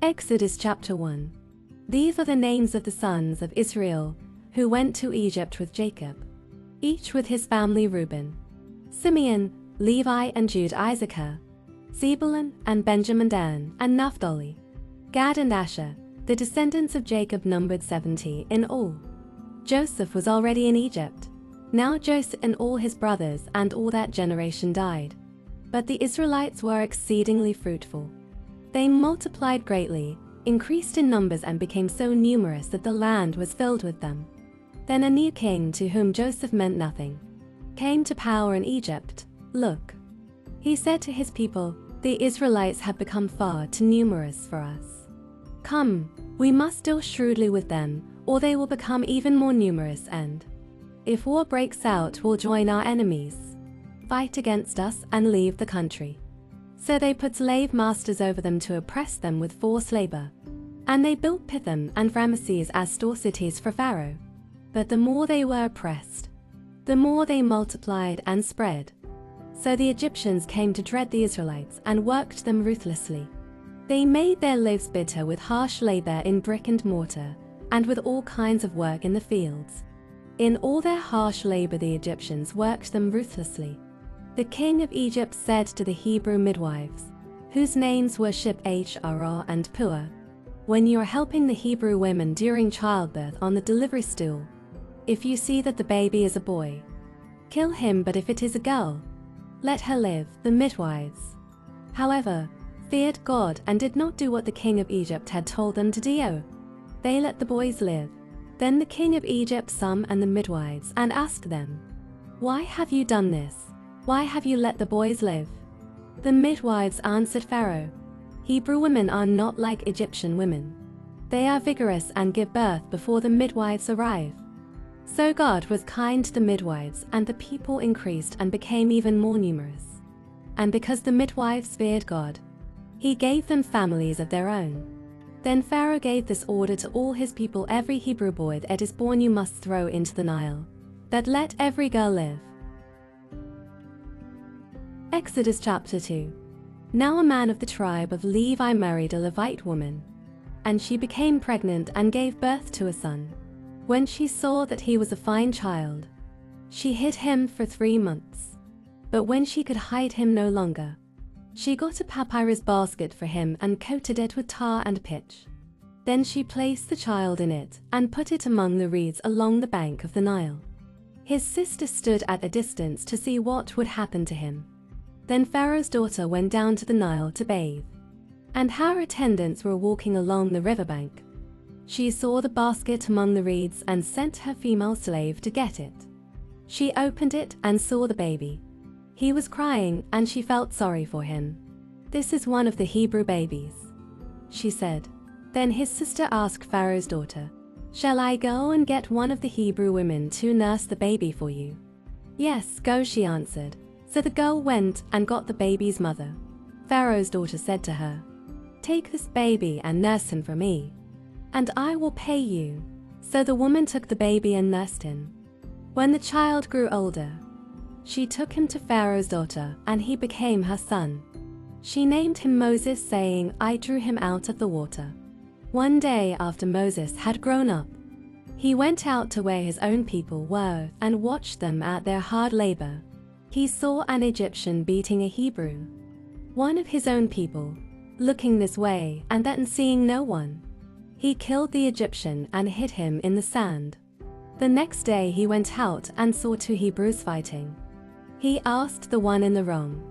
Exodus chapter 1. These are the names of the sons of Israel who went to Egypt with Jacob, each with his family: Reuben, Simeon, Levi and Jude, Issachar, Zebulun and Benjamin, Dan and Naphtali, Gad and Asher. The descendants of Jacob numbered 70 in all. Joseph was already in Egypt. Now Joseph and all his brothers and all that generation died. But the Israelites were exceedingly fruitful. They multiplied greatly, increased in numbers, and became so numerous that the land was filled with them. Then a new king, to whom Joseph meant nothing, came to power in Egypt. Look, he said to his people, the Israelites have become far too numerous for us. Come, we must deal shrewdly with them, or they will become even more numerous, and if war breaks out, we'll join our enemies, fight against us, and leave the country. So they put slave masters over them to oppress them with forced labor. And they built Pithom and Ramesses as store cities for Pharaoh. But the more they were oppressed, the more they multiplied and spread. So the Egyptians came to dread the Israelites and worked them ruthlessly. They made their lives bitter with harsh labor in brick and mortar, and with all kinds of work in the fields. In all their harsh labor the Egyptians worked them ruthlessly. The king of Egypt said to the Hebrew midwives, whose names were Shiphrah and Puah, when you are helping the Hebrew women during childbirth on the delivery stool, if you see that the baby is a boy, kill him, but if it is a girl, let her live. The midwives, however, feared God and did not do what the king of Egypt had told them to do. They let the boys live. Then the king of Egypt summoned the midwives and asked them, why have you done this? Why have you let the boys live? The midwives answered Pharaoh, Hebrew women are not like Egyptian women. They are vigorous and give birth before the midwives arrive. So God was kind to the midwives, and the people increased and became even more numerous. And because the midwives feared God, he gave them families of their own. Then Pharaoh gave this order to all his people, every Hebrew boy that is born you must throw into the Nile, but let every girl live. Exodus chapter 2. Now a man of the tribe of Levi married a Levite woman, and she became pregnant and gave birth to a son. When she saw that he was a fine child, she hid him for 3 months. But when she could hide him no longer, she got a papyrus basket for him and coated it with tar and pitch. Then she placed the child in it and put it among the reeds along the bank of the Nile. His sister stood at a distance to see what would happen to him. Then Pharaoh's daughter went down to the Nile to bathe, and her attendants were walking along the riverbank. She saw the basket among the reeds and sent her female slave to get it. She opened it and saw the baby. He was crying, and she felt sorry for him. This is one of the Hebrew babies, she said. Then his sister asked Pharaoh's daughter, shall I go and get one of the Hebrew women to nurse the baby for you? Yes, go, she answered. So the girl went and got the baby's mother. Pharaoh's daughter said to her, take this baby and nurse him for me, and I will pay you. So the woman took the baby and nursed him. When the child grew older, she took him to Pharaoh's daughter, and he became her son. She named him Moses, saying, I drew him out of the water. One day after Moses had grown up, he went out to where his own people were and watched them at their hard labor. He saw an Egyptian beating a Hebrew, one of his own people. Looking this way and that and seeing no one, he killed the Egyptian and hid him in the sand. The next day he went out and saw 2 Hebrews fighting. He asked the one in the wrong,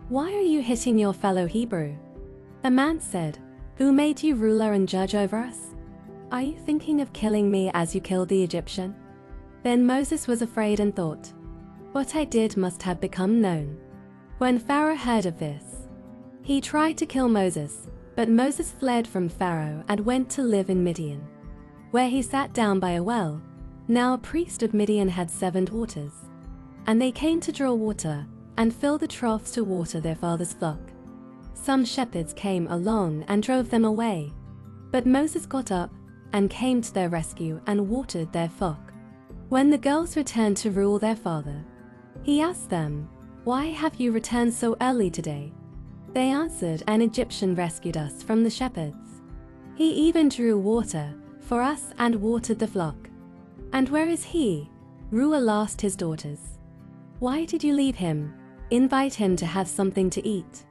why are you hitting your fellow Hebrew? The man said, who made you ruler and judge over us? Are you thinking of killing me as you killed the Egyptian? Then Moses was afraid and thought, what I did must have become known. When Pharaoh heard of this, he tried to kill Moses, but Moses fled from Pharaoh and went to live in Midian, where he sat down by a well. Now a priest of Midian had 7 daughters, and they came to draw water and fill the troughs to water their father's flock. Some shepherds came along and drove them away, but Moses got up and came to their rescue and watered their flock. When the girls returned to rule their father, he asked them, why have you returned so early today? They answered, an Egyptian rescued us from the shepherds. He even drew water for us and watered the flock. And where is he? Reuel asked his daughters. Why did you leave him? Invite him to have something to eat.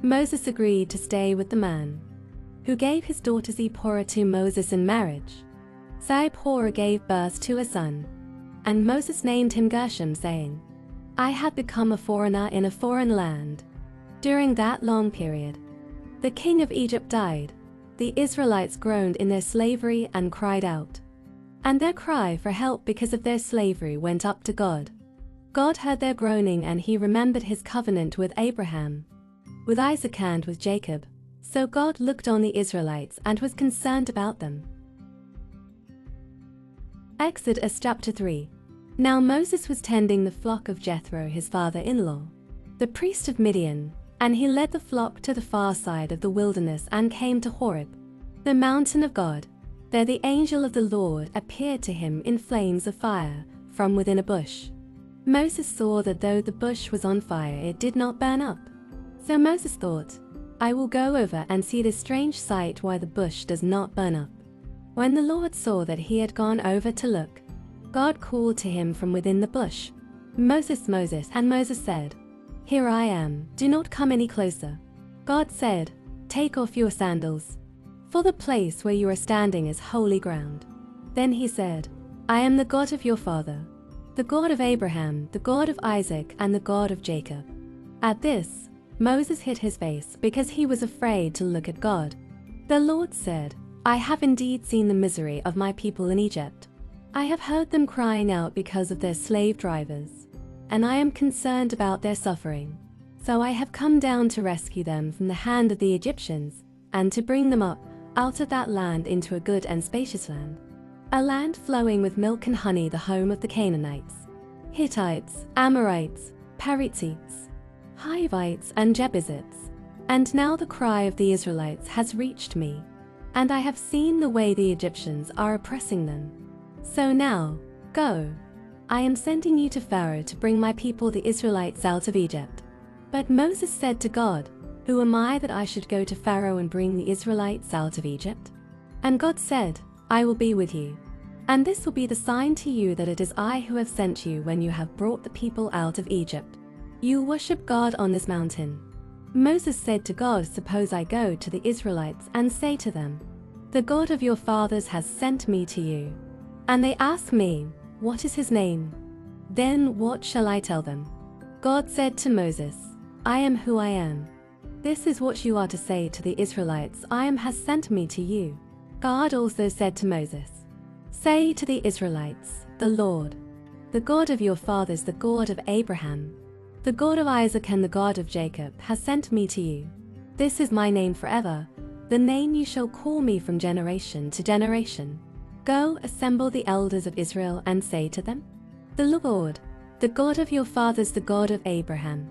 Moses agreed to stay with the man who gave his daughter Zipporah to Moses in marriage. Zipporah gave birth to a son, and Moses named him Gershom, saying, I had become a foreigner in a foreign land. During that long period, the king of Egypt died. The Israelites groaned in their slavery and cried out, and their cry for help because of their slavery went up to God. God heard their groaning, and he remembered his covenant with Abraham, with Isaac, and with Jacob. So God looked on the Israelites and was concerned about them. Exodus chapter 3. Now Moses was tending the flock of Jethro, his father-in-law, the priest of Midian, and he led the flock to the far side of the wilderness and came to Horeb, the mountain of God. There the angel of the Lord appeared to him in flames of fire from within a bush. Moses saw that though the bush was on fire, it did not burn up. So Moses thought, I will go over and see this strange sight, why the bush does not burn up. When the Lord saw that he had gone over to look, God called to him from within the bush, Moses, Moses, and Moses said, Here I am, do not come any closer. God said, Take off your sandals, for the place where you are standing is holy ground. Then he said, I am the God of your father, the God of Abraham, the God of Isaac, and the God of Jacob. At this, Moses hid his face because he was afraid to look at God. The Lord said, I have indeed seen the misery of my people in Egypt. I have heard them crying out because of their slave drivers, and I am concerned about their suffering. So I have come down to rescue them from the hand of the Egyptians, and to bring them up out of that land into a good and spacious land, a land flowing with milk and honey, the home of the Canaanites, Hittites, Amorites, Perizzites, Hivites, and Jebusites. And now the cry of the Israelites has reached me, and I have seen the way the Egyptians are oppressing them. So now, go. I am sending you to Pharaoh to bring my people the Israelites out of Egypt. But Moses said to God, Who am I that I should go to Pharaoh and bring the Israelites out of Egypt? And God said, I will be with you. And this will be the sign to you that it is I who have sent you when you have brought the people out of Egypt. You worship God on this mountain. Moses said to God, Suppose I go to the Israelites and say to them, The God of your fathers has sent me to you. And they ask me, What is his name? Then what shall I tell them? God said to Moses, I am who I am. This is what you are to say to the Israelites, I am has sent me to you. God also said to Moses, Say to the Israelites, The Lord, the God of your fathers, the God of Abraham, the God of Isaac, and the God of Jacob, has sent me to you. This is my name forever, the name you shall call me from generation to generation. Go, assemble the elders of Israel, and say to them, The Lord, the God of your fathers, the God of Abraham,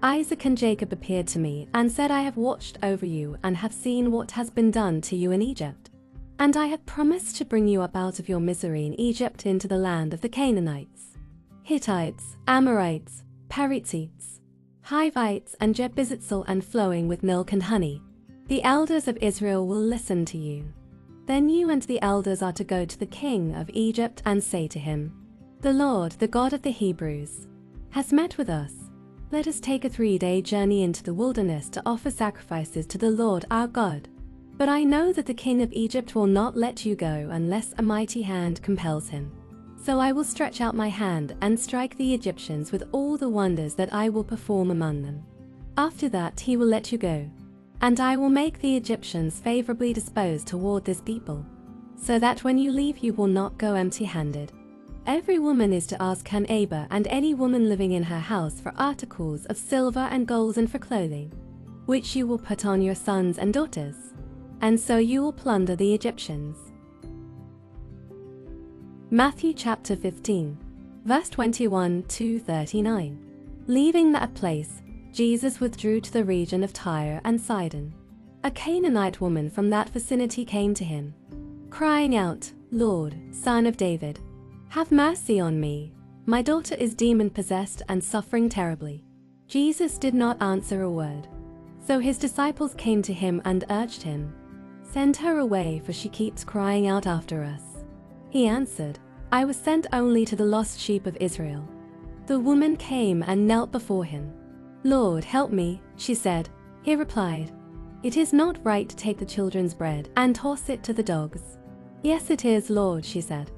Isaac, and Jacob, appeared to me and said, I have watched over you and have seen what has been done to you in Egypt. And I have promised to bring you up out of your misery in Egypt into the land of the Canaanites, Hittites, Amorites, Perizzites, Hivites, and Jebusites, and flowing with milk and honey. The elders of Israel will listen to you. Then you and the elders are to go to the king of Egypt and say to him, The Lord, the God of the Hebrews, has met with us. Let us take a 3-day journey into the wilderness to offer sacrifices to the Lord our God. But I know that the king of Egypt will not let you go unless a mighty hand compels him. So I will stretch out my hand and strike the Egyptians with all the wonders that I will perform among them. After that he will let you go. And I will make the Egyptians favorably disposed toward this people, so that when you leave you will not go empty-handed. Every woman is to ask her neighbor and any woman living in her house for articles of silver and gold and for clothing, which you will put on your sons and daughters, and so you will plunder the Egyptians. Matthew chapter 15, verse 21 to 39. Leaving that place, Jesus withdrew to the region of Tyre and Sidon. A Canaanite woman from that vicinity came to him, crying out, Lord, Son of David, have mercy on me. My daughter is demon-possessed and suffering terribly. Jesus did not answer a word. So his disciples came to him and urged him, "Send her away, for she keeps crying out after us." He answered, "I was sent only to the lost sheep of Israel." The woman came and knelt before him. "Lord, help me," she said. He replied, "It is not right to take the children's bread and toss it to the dogs." "Yes, it is, Lord," she said.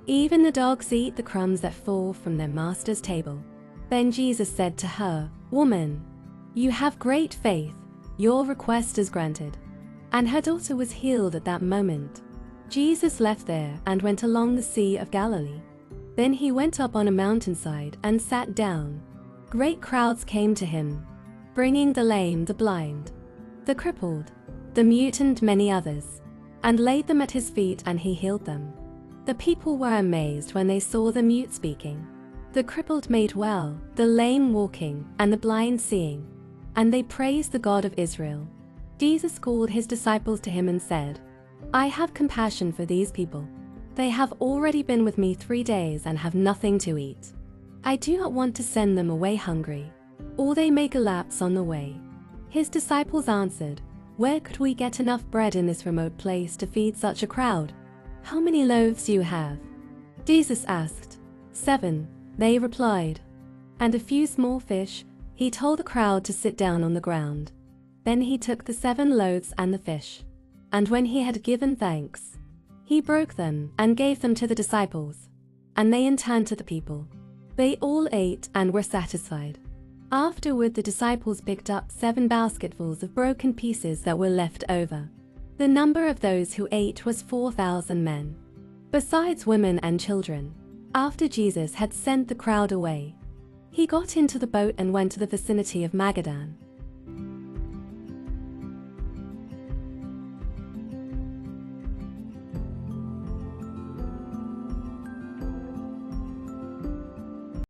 "Even the dogs eat the crumbs that fall from their master's table." Then Jesus said to her, "Woman, you have great faith. Your request is granted." And her daughter was healed at that moment. Jesus left there and went along the Sea of Galilee. Then he went up on a mountainside and sat down. Great crowds came to him, bringing the lame, the blind, the crippled, the mute, and many others, and laid them at his feet, and he healed them. The people were amazed when they saw the mute speaking, the crippled made well, the lame walking, and the blind seeing, and they praised the God of Israel. Jesus called his disciples to him and said, "I have compassion for these people. They have already been with me 3 days and have nothing to eat. I do not want to send them away hungry, or they may collapse on the way." His disciples answered, "Where could we get enough bread in this remote place to feed such a crowd? How many loaves do you have?" Jesus asked. 7, they replied. "And a few small fish." He told the crowd to sit down on the ground. Then he took the 7 loaves and the fish, and when he had given thanks, he broke them and gave them to the disciples, and they in turn to the people. They all ate and were satisfied. Afterward, the disciples picked up 7 basketfuls of broken pieces that were left over. The number of those who ate was 4,000 men, besides women and children. After Jesus had sent the crowd away, he got into the boat and went to the vicinity of Magadan.